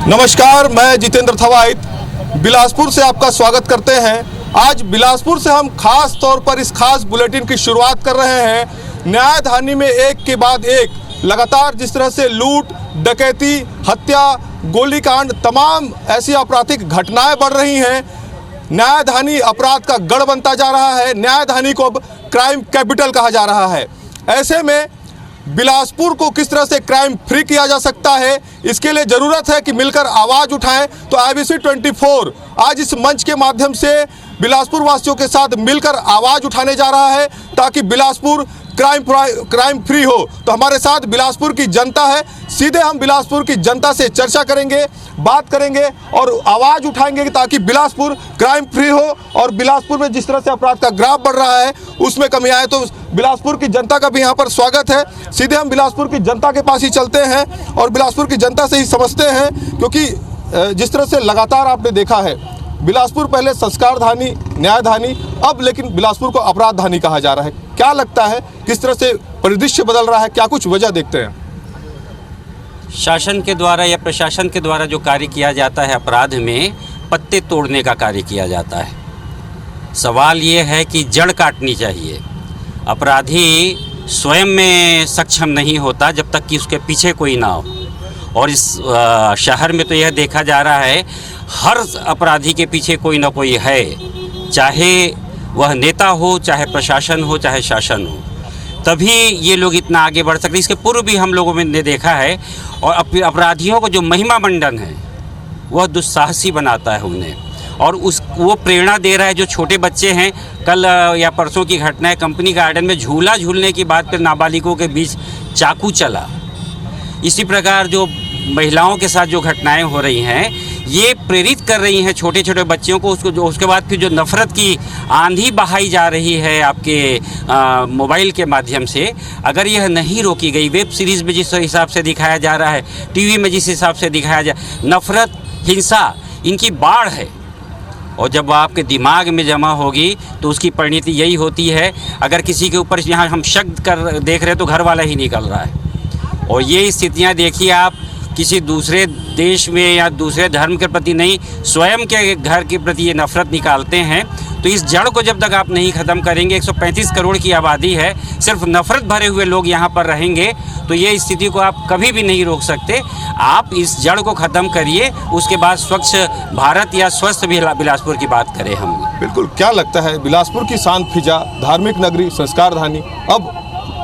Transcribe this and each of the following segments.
नमस्कार, मैं जितेंद्र थवाइट बिलासपुर से आपका स्वागत करते हैं। आज बिलासपुर से हम खास तौर पर इस खास बुलेटिन की शुरुआत कर रहे हैं। न्यायधानी में एक के बाद एक लगातार जिस तरह से लूट, डकैती, हत्या, गोलीकांड, तमाम ऐसी आपराधिक घटनाएं बढ़ रही हैं। न्यायधानी अपराध का गढ़ बनता जा रहा है। न्यायधानी को अब क्राइम कैपिटल कहा जा रहा है। ऐसे में बिलासपुर को किस तरह से क्राइम फ्री किया जा सकता है, इसके लिए ज़रूरत है कि मिलकर आवाज़ उठाएं। तो IBC 24 आज इस मंच के माध्यम से बिलासपुर वासियों के साथ मिलकर आवाज़ उठाने जा रहा है ताकि बिलासपुर क्राइम फ्री हो। तो हमारे साथ बिलासपुर की जनता है। सीधे हम बिलासपुर की जनता से चर्चा करेंगे, बात करेंगे और आवाज़ उठाएंगे ताकि बिलासपुर क्राइम फ्री हो और बिलासपुर में जिस तरह से अपराध का ग्राफ बढ़ रहा है उसमें कमी आए। तो बिलासपुर की जनता का भी यहाँ पर स्वागत है। सीधे हम बिलासपुर की जनता के पास ही चलते हैं और बिलासपुर की जनता से ही समझते हैं, क्योंकि जिस तरह से लगातार आपने देखा है बिलासपुर पहले संस्कारधानी, न्यायधानी, अब लेकिन बिलासपुर को अपराधधानी कहा जा रहा है। क्या लगता है किस तरह से परिदृश्य बदल रहा है, क्या कुछ वजह देखते हैं? शासन के द्वारा या प्रशासन के द्वारा जो कार्य किया जाता है अपराध में, पत्ते तोड़ने का कार्य किया जाता है। सवाल ये है कि जड़ काटनी चाहिए। अपराधी स्वयं में सक्षम नहीं होता जब तक कि उसके पीछे कोई ना हो। और इस शहर में तो यह देखा जा रहा है हर अपराधी के पीछे कोई ना कोई है, चाहे वह नेता हो, चाहे प्रशासन हो, चाहे शासन हो, तभी ये लोग इतना आगे बढ़ सकते। इसके पूर्व भी हम लोगों ने देखा है। और अपराधियों को जो महिमा मंडन है वह दुस्साहसी बनाता है उन्हें, और वो प्रेरणा दे रहा है। जो छोटे बच्चे हैं, कल या परसों की घटना है, कंपनी गार्डन में झूला झूलने की बात पर नाबालिगों के बीच चाकू चला। इसी प्रकार जो महिलाओं के साथ जो घटनाएं हो रही हैं, ये प्रेरित कर रही हैं छोटे छोटे बच्चों को। उसके बाद फिर जो नफ़रत की आंधी बहाई जा रही है आपके मोबाइल के माध्यम से, अगर यह नहीं रोकी गई, वेब सीरीज़ में जिस हिसाब से दिखाया जा रहा है, टीवी में जिस हिसाब से दिखाया जा, नफ़रत, हिंसा, इनकी बाढ़ है। और जब आपके दिमाग में जमा होगी तो उसकी परिणति यही होती है। अगर किसी के ऊपर यहाँ हम शक कर देख रहे हैं तो घर वाला ही निकल रहा है। और ये स्थितियाँ देखिए आप किसी दूसरे देश में या दूसरे धर्म के प्रति नहीं, स्वयं के घर के प्रति ये नफ़रत निकालते हैं। तो इस जड़ को जब तक आप नहीं ख़त्म करेंगे, 135 करोड़ की आबादी है, सिर्फ नफ़रत भरे हुए लोग यहाँ पर रहेंगे, तो ये स्थिति को आप कभी भी नहीं रोक सकते। आप इस जड़ को ख़त्म करिए, उसके बाद स्वच्छ भारत या स्वस्थ बिलासपुर की बात करें हम। बिल्कुल। क्या लगता है बिलासपुर की शांत फिजा, धार्मिक नगरी, संस्कारधानी, अब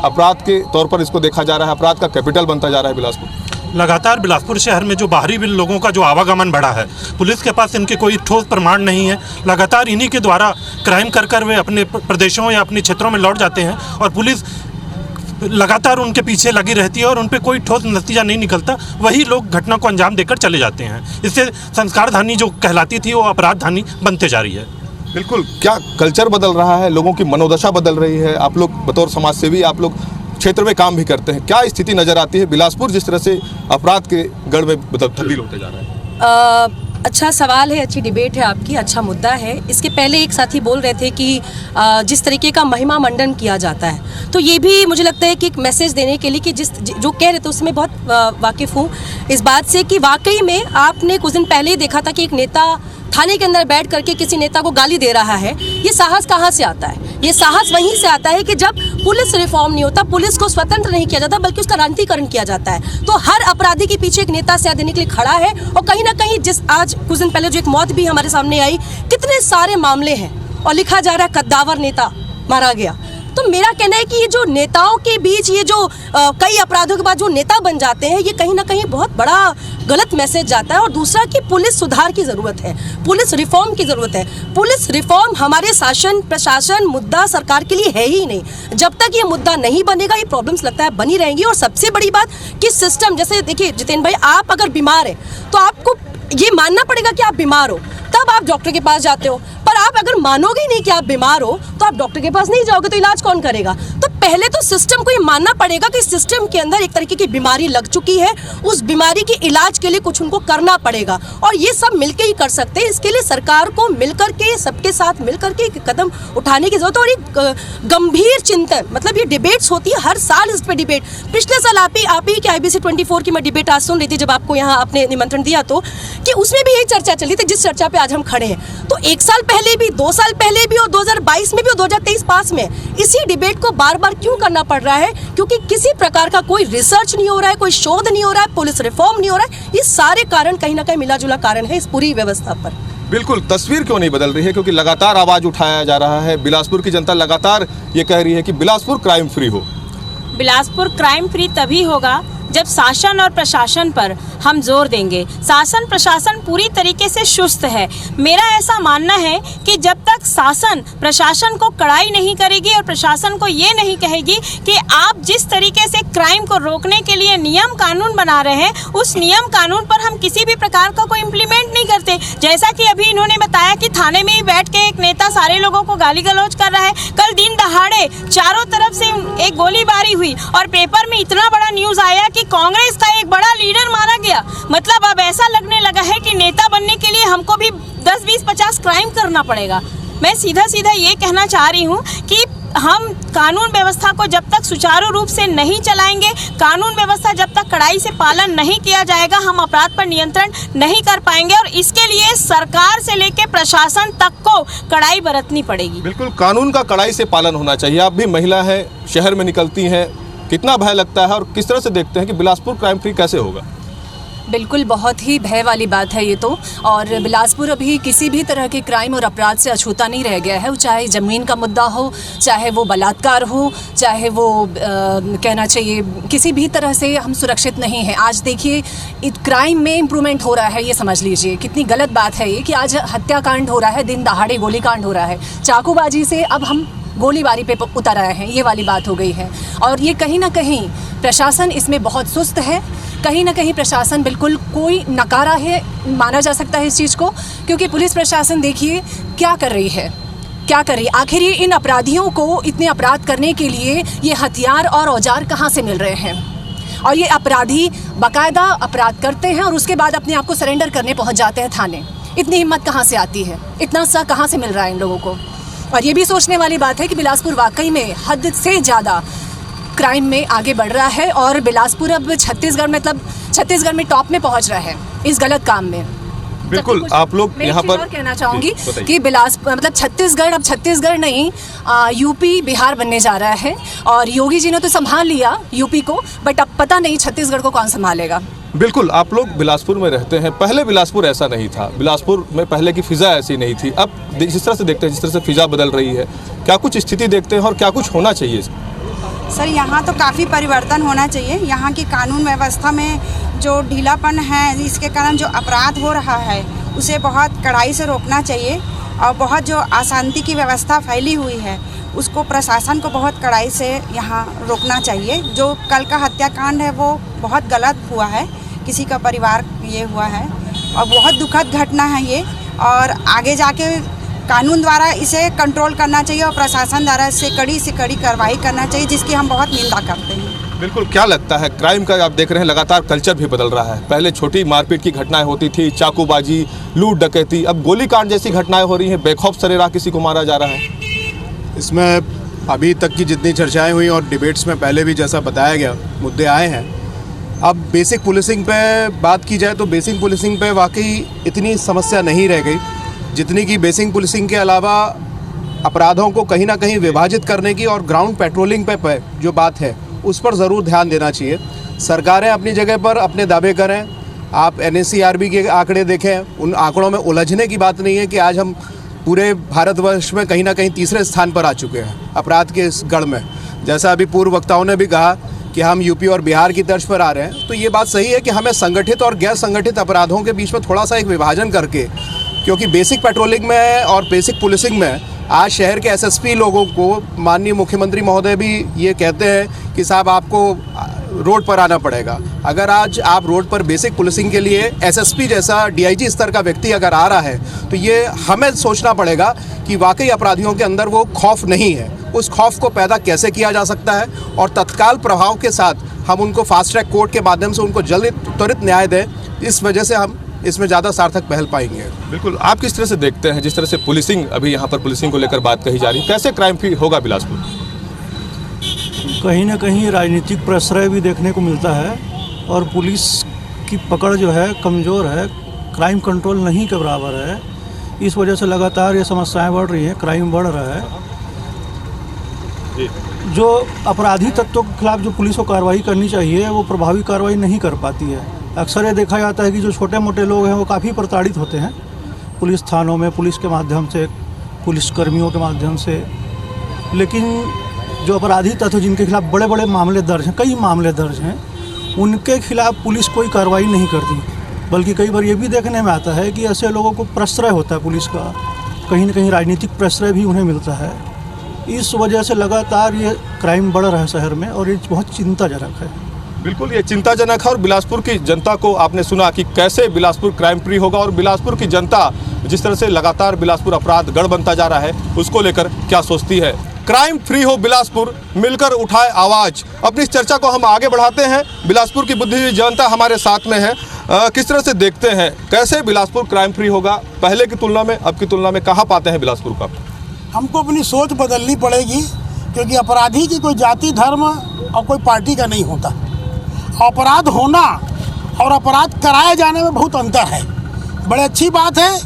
अपराध के तौर पर इसको देखा जा रहा है, अपराध का कैपिटल बनता जा रहा है बिलासपुर। लगातार बिलासपुर शहर में जो बाहरी भी लोगों का जो आवागमन बढ़ा है, पुलिस के पास इनके कोई ठोस प्रमाण नहीं है। लगातार इन्हीं के द्वारा क्राइम कर वे अपने प्रदेशों या अपने क्षेत्रों में लौट जाते हैं और पुलिस लगातार उनके पीछे लगी रहती है और उन पर कोई ठोस नतीजा नहीं निकलता। वही लोग घटना को अंजाम देकर चले जाते हैं। इससे संस्कारधानी जो कहलाती थी वो अपराधधानी बनते जा रही है। बिल्कुल। क्या कल्चर बदल रहा है, लोगों की मनोदशा बदल रही है? आप लोग बतौर समाज सेवी, आप लोग क्षेत्र में काम भी करते हैं, क्या स्थिति नज़र आती है बिलासपुर जिस तरह से अपराध के गढ़ में तब्दील होते जा रहा है? अच्छा सवाल है, अच्छी डिबेट है आपकी, अच्छा मुद्दा है। इसके पहले एक साथी बोल रहे थे कि जिस तरीके का महिमा मंडन किया जाता है, तो ये भी मुझे लगता है कि एक मैसेज देने के लिए कि जो कह रहे थे उसमें बहुत वाकिफ़ हूँ इस बात से कि वाकई में आपने कुछ दिन पहले ही देखा था कि एक नेता थाने के अंदर बैठ करके किसी नेता को गाली दे रहा है। ये साहस कहाँ से आता है? ये साहस वहीं से आता है कि जब पुलिस रिफॉर्म नहीं होता, पुलिस को स्वतंत्र नहीं किया जाता बल्कि उसका राजनीतिकरण किया जाता है। तो हर अपराधी के पीछे एक नेता सजा देने के लिए खड़ा है। और कहीं ना कहीं आज कुछ दिन पहले जो एक मौत भी हमारे सामने आई, कितने सारे मामले हैं और लिखा जा रहा है कद्दावर नेता मारा गया। तो मेरा कहना है कि ये जो नेताओं के बीच ये जो कई अपराधों के बाद जो नेता बन जाते हैं, ये कहीं ना कहीं बहुत बड़ा गलत मैसेज जाता है। और दूसरा कि पुलिस सुधार की ज़रूरत है, पुलिस रिफॉर्म की ज़रूरत है। पुलिस रिफॉर्म हमारे शासन प्रशासन मुद्दा सरकार के लिए है ही नहीं। जब तक ये मुद्दा नहीं बनेगा ये प्रॉब्लम्स लगता है बनी रहेंगी। और सबसे बड़ी बात कि सिस्टम, जैसे देखिए जितेंद्र भाई, आप अगर बीमार है तो आपको ये मानना पड़ेगा कि आप बीमार हो, तब आप डॉक्टर के पास जाते हो। पर आप अगर मानोगे नहीं कि आप बीमार हो तो आप डॉक्टर के पास नहीं जाओगे, तो इलाज कौन करेगा? तो पहले तो सिस्टम को ये मानना पड़ेगा कि सिस्टम के अंदर एक तरीके की बीमारी लग चुकी है, उस बीमारी के इलाज के लिए कुछ उनको करना पड़ेगा और ये सब मिलकर ही कर सकते हैं। इसके लिए सरकार को मिलकर के, सबके साथ मिलकर के एक कदम उठाने की जरूरत है और एक गंभीर चिंतन, मतलब ये डिबेट्स होती है हर साल, इस पर डिबेट। पिछले साल आप ही कि IBC 24 की मैं डिबेट आज सुन रही थी जब आपको यहाँ आपने निमंत्रण दिया तो, कि उसमें भी यही चर्चा चली थी जिस चर्चा पे आज हम खड़े हैं। तो 1 साल पहले भी, 2 साल पहले भी और 2022 में भी और 2023 पास में इसी डिबेट को बार बार क्यों करना पड़ रहा है? क्योंकि किसी प्रकार का कोई रिसर्च नहीं हो रहा है, कोई शोध नहीं हो रहा है, पुलिस रिफॉर्म नहीं हो रहा है। ये सारे कारण कहीं ना कहीं मिला जुला कारण है इस पूरी व्यवस्था पर। बिल्कुल, तस्वीर क्यों नहीं बदल रही है? क्योंकि लगातार आवाज़ उठाया जा रहा है, बिलासपुर की जनता लगातार ये कह रही है कि बिलासपुर क्राइम फ्री हो। बिलासपुर क्राइम फ्री तभी होगा जब शासन और प्रशासन पर हम जोर देंगे। शासन प्रशासन पूरी तरीके से सुस्त है। मेरा ऐसा मानना है कि जब तक शासन प्रशासन को कड़ाई नहीं करेगी और प्रशासन को ये नहीं कहेगी कि आप जिस तरीके से क्राइम को रोकने के लिए नियम कानून बना रहे हैं, उस नियम कानून पर हम किसी भी प्रकार का कोई इम्प्लीमेंट नहीं करते। जैसा कि अभी इन्होंने बताया कि थाने में ही बैठ के एक नेता सारे लोगों को गाली गलौज कर रहा है। कल दिन दहाड़े चारों तरफ से एक गोलीबारी हुई और पेपर में इतना बड़ा न्यूज़ आया कि कांग्रेस का एक बड़ा लीडर मारा गया। मतलब अब ऐसा लगने लगा है कि नेता बनने के लिए हमको भी 10, 20, 50 क्राइम करना पड़ेगा। मैं सीधा सीधा ये कहना चाह रही हूँ कि हम कानून व्यवस्था को जब तक सुचारू रूप से नहीं चलाएंगे, कानून व्यवस्था जब तक कड़ाई से पालन नहीं किया जाएगा, हम अपराध पर नियंत्रण नहीं कर पाएंगे और इसके लिए सरकार से लेकर प्रशासन तक को कड़ाई बरतनी पड़ेगी। बिल्कुल, कानून का कड़ाई से पालन होना चाहिए। आप भी महिला हैं, शहर में निकलती हैं, कितना भय लगता है और किस तरह से देखते हैं कि बिलासपुर क्राइम फ्री कैसे होगा? बिल्कुल, बहुत ही भय वाली बात है ये तो। और बिलासपुर अभी किसी भी तरह के क्राइम और अपराध से अछूता नहीं रह गया है, चाहे ज़मीन का मुद्दा हो, चाहे वो बलात्कार हो, चाहे वो कहना चाहिए किसी भी तरह से हम सुरक्षित नहीं हैं। आज देखिए क्राइम में इम्प्रूवमेंट हो रहा है, ये समझ लीजिए कितनी गलत बात है ये कि आज हत्याकांड हो रहा है, दिन दहाड़े गोलीकांड हो रहा है, चाकूबाजी से अब हम गोलीबारी पे उतर आए हैं, ये वाली बात हो गई है। और ये कहीं ना कहीं प्रशासन इसमें बहुत सुस्त है, कहीं ना कहीं प्रशासन बिल्कुल कोई नकारा है माना जा सकता है इस चीज़ को, क्योंकि पुलिस प्रशासन देखिए क्या कर रही है, क्या कर रही है। आखिर ये इन अपराधियों को इतने अपराध करने के लिए ये हथियार और औजार कहाँ से मिल रहे हैं? और ये अपराधी बाकायदा अपराध करते हैं और उसके बाद अपने आप को सरेंडर करने पहुँच जाते हैं थाने। इतनी हिम्मत कहाँ से आती है? इतना सा कहाँ से मिल रहा है इन लोगों को? और ये भी सोचने वाली बात है कि बिलासपुर वाकई में हद से ज़्यादा क्राइम में आगे बढ़ रहा है और बिलासपुर अब छत्तीसगढ़ में टॉप में पहुंच रहा है इस गलत काम में। बिल्कुल, आप लोग यहाँ पर और कहना चाहूँगी कि बिलासपुर मतलब छत्तीसगढ़ अब छत्तीसगढ़ नहीं यूपी बिहार बनने जा रहा है। और योगी जी ने तो संभाल लिया यूपी को, बट अब पता नहीं छत्तीसगढ़ को कौन संभालेगा। बिल्कुल, आप लोग बिलासपुर में रहते हैं, पहले बिलासपुर ऐसा नहीं था, बिलासपुर में पहले की फ़िज़ा ऐसी नहीं थी। अब जिस तरह से देखते हैं, जिस तरह से फ़िज़ा बदल रही है, क्या कुछ स्थिति देखते हैं और क्या कुछ होना चाहिए? सर, यहाँ तो काफ़ी परिवर्तन होना चाहिए। यहाँ की कानून व्यवस्था में जो ढीलापन है, इसके कारण जो अपराध हो रहा है उसे बहुत कड़ाई से रोकना चाहिए। और बहुत जो अशांति की व्यवस्था फैली हुई है उसको प्रशासन को बहुत कड़ाई से यहाँ रोकना चाहिए। जो कल का हत्याकांड है वो बहुत गलत हुआ है, किसी का परिवार ये हुआ है और बहुत दुखद घटना है ये। और आगे जाके कानून द्वारा इसे कंट्रोल करना चाहिए और प्रशासन द्वारा इससे कड़ी से कड़ी कार्रवाई करना चाहिए, जिसकी हम बहुत निंदा करते हैं। बिल्कुल, क्या लगता है क्राइम का? आप देख रहे हैं लगातार कल्चर भी बदल रहा है। पहले छोटी मारपीट की घटनाएं होती थी, चाकूबाजी, लूट डकैती, अब गोलीकांड जैसी घटनाएं हो रही हैं, बेखौफ सरेराह किसी को मारा जा रहा है। इसमें अभी तक की जितनी चर्चाएं हुई और डिबेट्स में पहले भी जैसा बताया गया मुद्दे आए हैं। अब बेसिक पुलिसिंग पे बात की जाए तो बेसिक पुलिसिंग पे वाकई इतनी समस्या नहीं रह गई जितनी कि बेसिक पुलिसिंग के अलावा अपराधों को कहीं ना कहीं विभाजित करने की और ग्राउंड पेट्रोलिंग पे जो बात है उस पर ज़रूर ध्यान देना चाहिए। सरकारें अपनी जगह पर अपने दावे करें। आप NSCRB के आंकड़े देखें, उन आंकड़ों में उलझने की बात नहीं है कि आज हम पूरे भारतवर्ष में कहीं ना कहीं तीसरे स्थान पर आ चुके हैं अपराध के इस गढ़ में। जैसा अभी पूर्व वक्ताओं ने भी कहा कि हम यूपी और बिहार की तर्ज पर आ रहे हैं, तो ये बात सही है कि हमें संगठित और गैर संगठित अपराधों के बीच में थोड़ा सा एक विभाजन करके, क्योंकि बेसिक पेट्रोलिंग में और बेसिक पुलिसिंग में आज शहर के SSP लोगों को माननीय मुख्यमंत्री महोदय भी ये कहते हैं कि साहब आपको रोड पर आना पड़ेगा। अगर आज आप रोड पर बेसिक पुलिसिंग के लिए SSP जैसा DIG स्तर का व्यक्ति अगर आ रहा है तो ये हमें सोचना पड़ेगा कि वाकई अपराधियों के अंदर वो खौफ नहीं है। उस खौफ को पैदा कैसे किया जा सकता है और तत्काल प्रभाव के साथ हम उनको फास्ट ट्रैक कोर्ट के माध्यम से उनको जल्द त्वरित न्याय दें, इस वजह से हम इसमें ज़्यादा सार्थक पहल पाएंगे। बिल्कुल, आप किस तरह से देखते हैं जिस तरह से पुलिसिंग, अभी यहाँ पर पुलिसिंग को लेकर बात कही जा रही है, कैसे क्राइम फ्री होगा बिलासपुर? कहीं ना कहीं राजनीतिक प्रश्रय भी देखने को मिलता है और पुलिस की पकड़ जो है कमज़ोर है, क्राइम कंट्रोल नहीं के बराबर है। इस वजह से लगातार ये समस्याएं बढ़ रही हैं, क्राइम बढ़ रहा है। जो अपराधी तत्वों के खिलाफ जो पुलिस को कार्रवाई करनी चाहिए वो प्रभावी कार्रवाई नहीं कर पाती है। अक्सर ये देखा जाता है कि जो छोटे मोटे लोग हैं वो काफ़ी प्रताड़ित होते हैं पुलिस थानों में, पुलिस के माध्यम से, पुलिस कर्मियों के माध्यम से। लेकिन जो अपराधी तत्व जिनके खिलाफ बड़े बड़े मामले दर्ज हैं, कई मामले दर्ज हैं, उनके खिलाफ पुलिस कोई कार्रवाई नहीं करती। बल्कि कई बार ये भी देखने में आता है कि ऐसे लोगों को प्रश्रय होता है पुलिस का, कहीं ना कहीं राजनीतिक प्रश्रय भी उन्हें मिलता है। इस वजह से लगातार ये क्राइम बढ़ रहा है शहर में और ये बहुत चिंताजनक है। बिल्कुल, ये चिंताजनक है। और बिलासपुर की जनता को आपने सुना कि कैसे बिलासपुर क्राइम फ्री होगा और बिलासपुर की जनता जिस तरह से लगातार बिलासपुर अपराध गढ़ बनता जा रहा है उसको लेकर क्या सोचती है। क्राइम फ्री हो बिलासपुर, मिलकर उठाए आवाज़। अपनी इस चर्चा को हम आगे बढ़ाते हैं। बिलासपुर की बुद्धिजीवी जनता हमारे साथ में है। किस तरह से देखते हैं कैसे बिलासपुर क्राइम फ्री होगा, पहले की तुलना में, अब की तुलना में, कहाँ पाते हैं बिलासपुर का? हमको अपनी सोच बदलनी पड़ेगी, क्योंकि अपराधी की कोई जाति, धर्म और कोई पार्टी का नहीं होता। अपराध होना और अपराध कराए जाने में बहुत अंतर है। बड़ी अच्छी बात है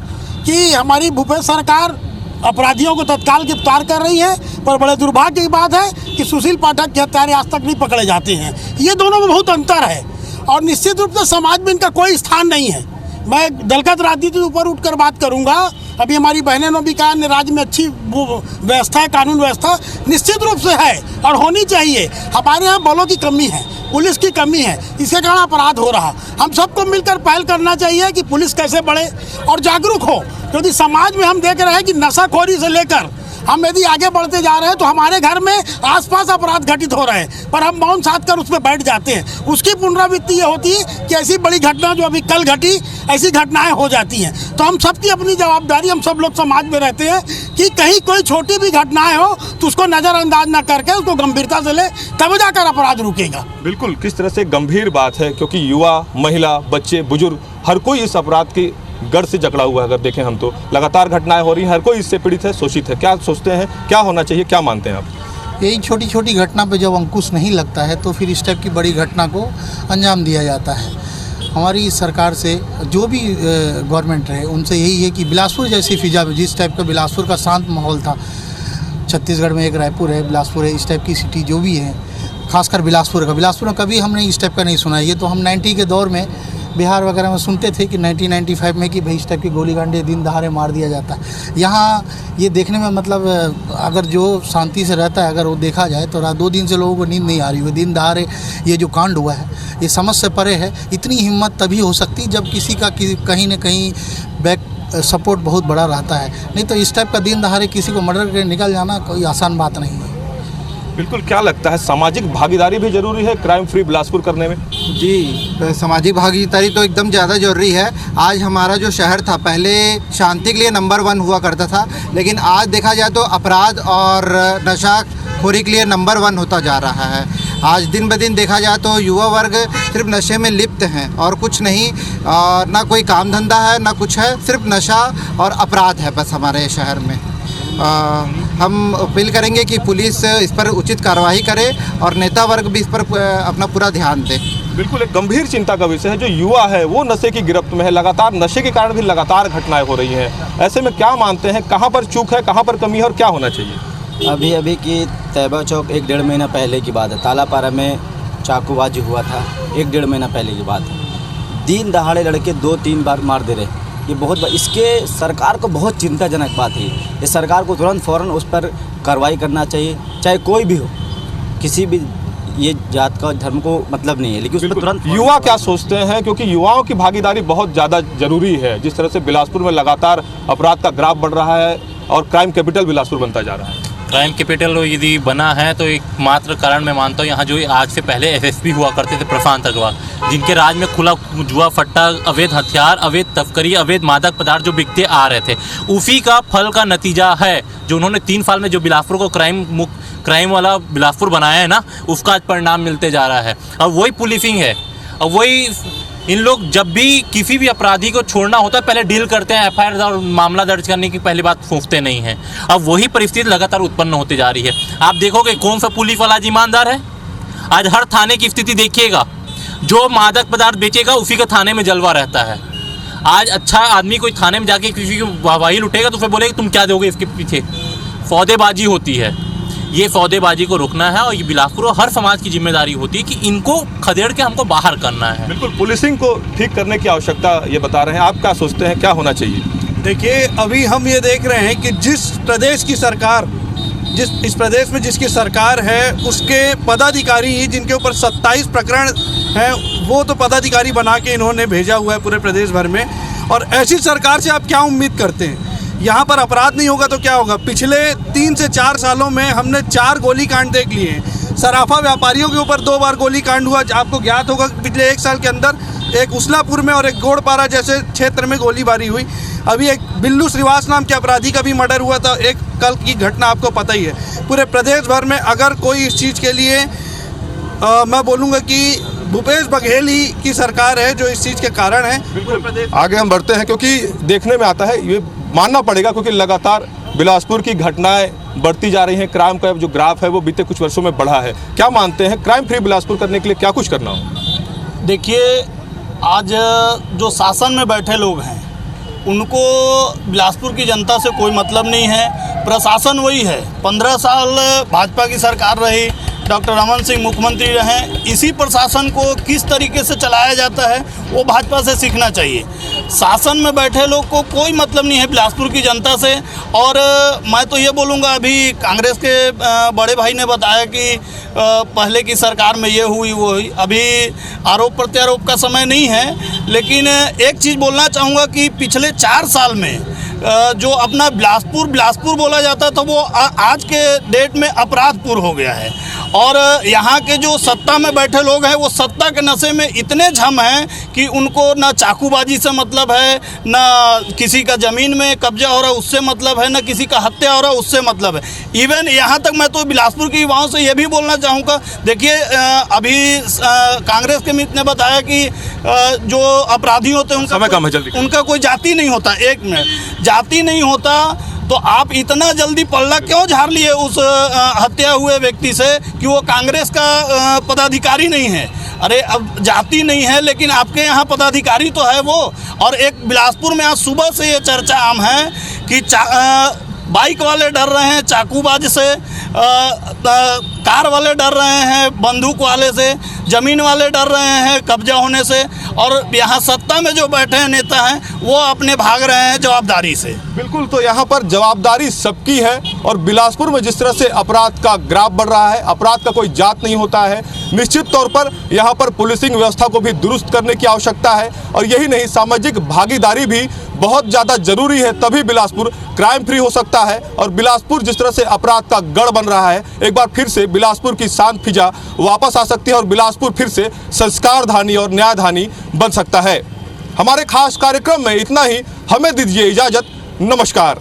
कि हमारी भूपेश सरकार अपराधियों को तत्काल गिरफ्तार कर रही है, पर बड़े दुर्भाग्य की बात है कि सुशील पाठक के हत्यारे आज तक नहीं पकड़े जाते हैं। ये दोनों में बहुत अंतर है और निश्चित रूप से समाज में इनका कोई स्थान नहीं है। मैं दलगत राजनीति के ऊपर उठकर बात करूंगा। अभी हमारी बहनें ने भी कहा राज्य में अच्छी व्यवस्था है, कानून व्यवस्था निश्चित रूप से है और होनी चाहिए। हमारे यहाँ बलों की कमी है, पुलिस की कमी है, इसके कारण अपराध हो रहा। हम सबको मिलकर पहल करना चाहिए कि पुलिस कैसे बढ़े और जागरूक हो, क्योंकि समाज में हम देख रहे हैं कि नशाखोरी से लेकर हम यदि आगे बढ़ते जा रहे हैं तो हमारे घर में आसपास अपराध घटित हो रहे हैं, पर हम मौन साध कर उसमें बैठ जाते हैं। उसकी पुनरावृत्ति ये होती है कि ऐसी बड़ी घटना जो अभी कल घटी, ऐसी घटनाएं हो जाती हैं। तो हम सबकी अपनी जवाबदारी, हम सब लोग समाज में रहते हैं कि कहीं कोई छोटी भी घटनाएं हो तो उसको नज़रअंदाज न करके उसको गंभीरता से ले, तब जाकर अपराध रुकेगा। बिल्कुल, किस तरह से गंभीर बात है, क्योंकि युवा, महिला, बच्चे, बुजुर्ग, हर कोई इस अपराध की गढ़ से जकड़ा हुआ है। अगर देखें हम तो लगातार घटनाएं हो रही हैं, हर कोई इससे पीड़ित है, शोषित है। क्या सोचते हैं, क्या होना चाहिए, क्या मानते हैं आप? यही छोटी छोटी घटना पे जब अंकुश नहीं लगता है तो फिर इस टाइप की बड़ी घटना को अंजाम दिया जाता है। हमारी सरकार से, जो भी गवर्नमेंट रहे, उनसे यही है कि बिलासपुर जैसी फिजा में, जिस टाइप का बिलासपुर का शांत माहौल था, छत्तीसगढ़ में एक रायपुर है, बिलासपुर है, इस टाइप की सिटी जो भी है, खासकर बिलासपुर में कभी हमने इस टाइप का नहीं सुना। ये तो हम 90 के दौर में बिहार वगैरह में सुनते थे कि 1995 में कि भाई इस टाइप की गोली कांडे दिन दहाड़े मार दिया जाता है। यहाँ ये देखने में मतलब अगर जो शांति से रहता है, अगर वो देखा जाए तो रात 2 दिन से लोगों को नींद नहीं आ रही है। दिन दहाड़े ये जो कांड हुआ है ये समझ से परे है। इतनी हिम्मत तभी हो सकती जब किसी का कहीं न कहीं बैक सपोर्ट बहुत बड़ा रहता है, नहीं तो इस टाइप का दिन दहाड़े किसी को मर्डर करके निकल जाना कोई आसान बात नहीं है। बिल्कुल, क्या लगता है सामाजिक भागीदारी भी जरूरी है क्राइम फ्री बिलासपुर करने में? जी, सामाजिक भागीदारी तो एकदम ज़्यादा ज़रूरी है। आज हमारा जो शहर था पहले शांति के लिए नंबर 1 हुआ करता था, लेकिन आज देखा जाए तो अपराध और नशाखोरी के लिए नंबर 1 होता जा रहा है। आज दिन ब दिन देखा जाए तो युवा वर्ग सिर्फ नशे में लिप्त हैं और कुछ नहीं, ना कोई काम धंधा है ना कुछ है, सिर्फ नशा और अपराध है बस हमारे शहर में। हम अपील करेंगे कि पुलिस इस पर उचित कार्रवाई करे और नेता वर्ग भी इस पर अपना पूरा ध्यान दे। बिल्कुल, एक गंभीर चिंता का विषय है। जो युवा है वो नशे की गिरफ्त में है, लगातार नशे के कारण भी लगातार घटनाएं हो रही हैं। ऐसे में क्या मानते हैं, कहाँ पर चूक है, कहाँ पर कमी है और क्या होना चाहिए? अभी की तैयबा चौक 1-1.5 महीना पहले की बात है, तालापारा में चाकूबाजी हुआ था, 1-1.5 महीना पहले की बात है। दिन दहाड़े लड़के 2-3 बार मार दे रहे। ये बहुत, इसके सरकार को बहुत चिंताजनक बात है। इस सरकार को तुरंत फ़ौरन उस पर कार्रवाई करना चाहिए, चाहे कोई भी हो, किसी भी ये जात का, धर्म को मतलब नहीं है, लेकिन उस पर तुरंत। युवा क्या सोचते हैं, क्योंकि युवाओं की भागीदारी बहुत ज़्यादा ज़रूरी है। जिस तरह से बिलासपुर में लगातार अपराध का ग्राफ बढ़ रहा है और क्राइम कैपिटल बिलासपुर बनता जा रहा है। क्राइम कैपिटल यदि बना है तो एकमात्र कारण मैं मानता हूँ यहाँ जो आज से पहले एसएसपी हुआ करते थे प्रशांत अग्रवाल, जिनके राज में खुला जुआ फट्टा, अवैध हथियार, अवैध तस्करी, अवैध मादक पदार्थ जो बिकते आ रहे थे, उसी का फल का नतीजा है जो उन्होंने 3 साल में जो बिलासपुर को क्राइम वाला बिलासपुर बनाया है ना, उसका आज परिणाम मिलते जा रहा है। अब वही पुलिसिंग है, अब वही इन लोग जब भी किसी भी अपराधी को छोड़ना होता है पहले डील करते हैं, एफआईआर और मामला दर्ज करने की पहली बात सोचते नहीं हैं। अब वही परिस्थिति लगातार उत्पन्न होती जा रही है। आप देखोगे कौन सा पुलिस वाला आज ईमानदार है। आज हर थाने की स्थिति देखिएगा, जो मादक पदार्थ बेचेगा उसी का थाने में जलवा रहता है। आज अच्छा आदमी कोई थाने में जाके किसी की वाहवाही लुटेगा तो फिर बोलेगा तुम क्या दोगे इसके पीछे। सौदेबाजी होती है, ये सौदेबाजी को रोकना है और ये बिलासपुर और हर समाज की जिम्मेदारी होती है कि इनको खदेड़ के हमको बाहर करना है। बिल्कुल, पुलिसिंग को ठीक करने की आवश्यकता ये बता रहे हैं। आप क्या सोचते हैं, क्या होना चाहिए? देखिए, अभी हम ये देख रहे हैं कि जिस प्रदेश की सरकार, इस प्रदेश में जिसकी सरकार है उसके पदाधिकारी ही जिनके ऊपर 27 प्रकरण हैं, वो तो पदाधिकारी बना के इन्होंने भेजा हुआ है पूरे प्रदेश भर में। और ऐसी सरकार से आप क्या उम्मीद करते हैं? यहाँ पर अपराध नहीं होगा तो क्या होगा? पिछले 3 से 4 सालों में हमने 4 गोली कांड देख लिए हैं। सराफा व्यापारियों के ऊपर 2 बार गोली कांड हुआ। आपको ज्ञात होगा पिछले 1 साल के अंदर एक उसलापुर में और एक गोड़पारा जैसे क्षेत्र में गोलीबारी हुई। अभी एक बिल्लू श्रीवास नाम के अपराधी का भी मर्डर हुआ था, एक कल की घटना आपको पता ही है। पूरे प्रदेश भर में अगर कोई इस चीज़ के लिए मैं बोलूँगा कि भूपेश बघेल ही की सरकार है जो इस चीज़ के कारण है। आगे हम बढ़ते हैं क्योंकि देखने में आता है, ये मानना पड़ेगा क्योंकि लगातार बिलासपुर की घटनाएं बढ़ती जा रही हैं। क्राइम का जो ग्राफ है वो बीते कुछ वर्षों में बढ़ा है। क्या मानते हैं, क्राइम फ्री बिलासपुर करने के लिए क्या कुछ करना हो? देखिए, आज जो शासन में बैठे लोग हैं उनको बिलासपुर की जनता से कोई मतलब नहीं है। प्रशासन वही है। 15 साल भाजपा की सरकार रही, डॉक्टर रमन सिंह मुख्यमंत्री रहे। इसी प्रशासन को किस तरीके से चलाया जाता है वो भाजपा से सीखना चाहिए। शासन में बैठे लोग को कोई मतलब नहीं है बिलासपुर की जनता से। और मैं तो ये बोलूँगा, अभी कांग्रेस के बड़े भाई ने बताया कि पहले की सरकार में ये हुई वो हुई। अभी आरोप प्रत्यारोप का समय नहीं है, लेकिन एक चीज़ बोलना चाहूँगा कि पिछले 4 साल में जो अपना बिलासपुर बोला जाता था वो आज के डेट में अपराधपुर हो गया है। और यहाँ के जो सत्ता में बैठे लोग हैं वो सत्ता के नशे में इतने झम हैं कि उनको ना चाकूबाजी से मतलब है, ना किसी का ज़मीन में कब्जा हो रहा है उससे मतलब है, ना किसी का हत्या हो रहा है उससे मतलब है। इवन यहाँ तक मैं तो बिलासपुर के युवाओं से ये भी बोलना चाहूँगा, देखिए अभी कांग्रेस के मित्र ने बताया कि जो अपराधी होते हैं उनका कोई जाति नहीं होता। एक मिनट, जाति नहीं होता तो आप इतना जल्दी पल्ला क्यों झाड़ लिए उस हत्या हुए व्यक्ति से कि वो कांग्रेस का पदाधिकारी नहीं है? अरे अब जाति नहीं है लेकिन आपके यहाँ पदाधिकारी तो है वो। और एक बिलासपुर में आज सुबह से ये चर्चा आम है कि बाइक वाले डर रहे हैं चाकूबाज से, कार वाले डर रहे हैं बंदूक वाले से, ज़मीन वाले डर रहे हैं कब्जा होने से, और यहाँ सत्ता में जो बैठे हैं नेता हैं वो अपने भाग रहे हैं जवाबदारी से। बिल्कुल, तो यहाँ पर जवाबदारी सबकी है। और बिलासपुर में जिस तरह से अपराध का ग्राफ बढ़ रहा है, अपराध का कोई जात नहीं होता है। निश्चित तौर पर यहाँ पर पुलिसिंग व्यवस्था को भी दुरुस्त करने की आवश्यकता है। और यही नहीं, सामाजिक भागीदारी भी बहुत ज़्यादा जरूरी है, तभी बिलासपुर क्राइम फ्री हो सकता है। और बिलासपुर जिस तरह से अपराध का गढ़ बन रहा है, एक बार फिर से बिलासपुर की शांत फिजा वापस आ सकती है और बिलासपुर फिर से संस्कारधानी और न्यायधानी बन सकता है। हमारे खास कार्यक्रम में इतना ही। हमें दीजिए इजाज़त। नमस्कार।